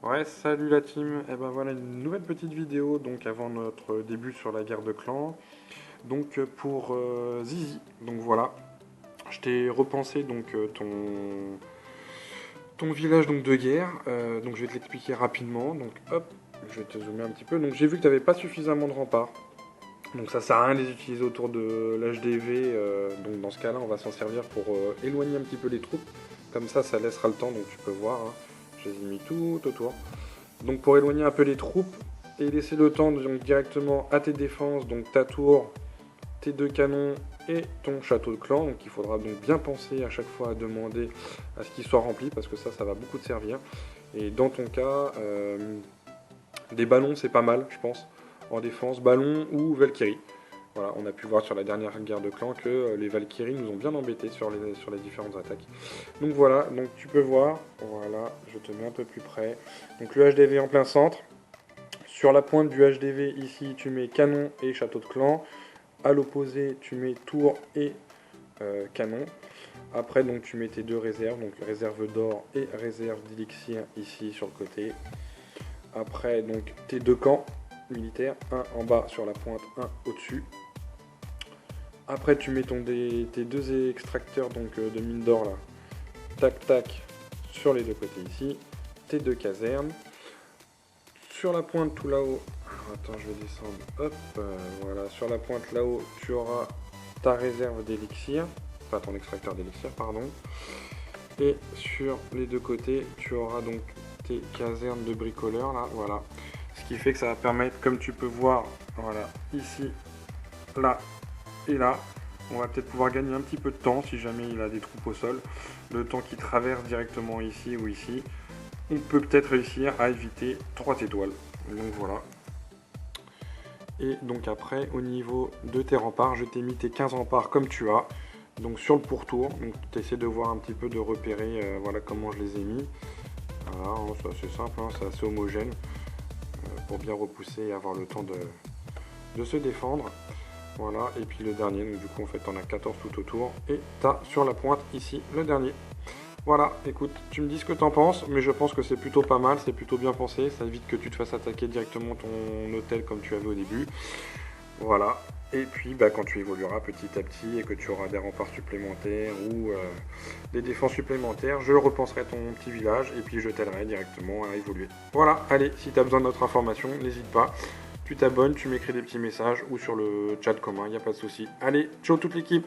Ouais, salut la team. Et ben voilà une nouvelle petite vidéo donc avant notre début sur la guerre de clans. Donc pour Zizi. Donc voilà, je t'ai repensé donc ton village donc de guerre. Donc je vais te l'expliquer rapidement. Donc hop, je vais te zoomer un petit peu. Donc j'ai vu que tu n'avais pas suffisamment de remparts. Donc ça sert à rien de les utiliser autour de l'HDV. Donc dans ce cas-là, on va s'en servir pour éloigner un petit peu les troupes. Comme ça laissera le temps. Donc tu peux voir. Hein, je les ai mis tout autour. Donc pour éloigner un peu les troupes et laisser le temps donc, directement à tes défenses, donc ta tour, tes deux canons et ton château de clan. Donc il faudra donc bien penser à chaque fois à demander à ce qu'il soit rempli parce que ça va beaucoup te servir. Et dans ton cas, des ballons c'est pas mal je pense en défense, ballons ou Valkyrie. Voilà, on a pu voir sur la dernière guerre de clan que les Valkyries nous ont bien embêtés sur les différentes attaques. Donc voilà, donc tu peux voir, voilà, je te mets un peu plus près. Donc le HDV en plein centre. Sur la pointe du HDV ici, tu mets canon et château de clan. À l'opposé, tu mets tour et canon. Après, donc tu mets tes deux réserves, donc réserve d'or et réserve d'élixir ici sur le côté. Après, donc tes deux camps militaires, un en bas sur la pointe, un au-dessus. Après, tu mets tes deux extracteurs donc, de mine d'or là, tac tac, sur les deux côtés ici. Tes deux casernes. Sur la pointe tout là-haut, attends, je vais descendre, hop, voilà, sur la pointe là-haut, tu auras ta réserve d'élixir, enfin ton extracteur d'élixir, pardon. Et sur les deux côtés, tu auras donc tes casernes de bricoleurs là, voilà. Ce qui fait que ça va permettre, comme tu peux voir, voilà, ici, là, et là, on va peut-être pouvoir gagner un petit peu de temps si jamais il a des troupes au sol. Le temps qu'il traverse directement ici ou ici, on peut peut-être réussir à éviter 3 étoiles. Donc voilà. Et donc après, au niveau de tes remparts, je t'ai mis tes 15 remparts comme tu as. Donc sur le pourtour, donc tu essaies de voir un petit peu, de repérer voilà comment je les ai mis. Voilà, hein, c'est assez simple, hein, c'est assez homogène pour bien repousser et avoir le temps de se défendre. Voilà, et puis le dernier, donc du coup en fait on a 14 tout autour, et tu as sur la pointe ici le dernier. Voilà, écoute, tu me dis ce que t'en penses, mais je pense que c'est plutôt pas mal, c'est plutôt bien pensé, ça évite que tu te fasses attaquer directement ton hôtel comme tu avais au début. Voilà, et puis bah, quand tu évolueras petit à petit et que tu auras des remparts supplémentaires ou des défenses supplémentaires, je repenserai ton petit village et puis je t'aiderai directement à évoluer. Voilà, allez, si tu as besoin d'autres informations, n'hésite pas. Tu t'abonnes, tu m'écris des petits messages ou sur le chat commun, il n'y a pas de souci. Allez, ciao toute l'équipe!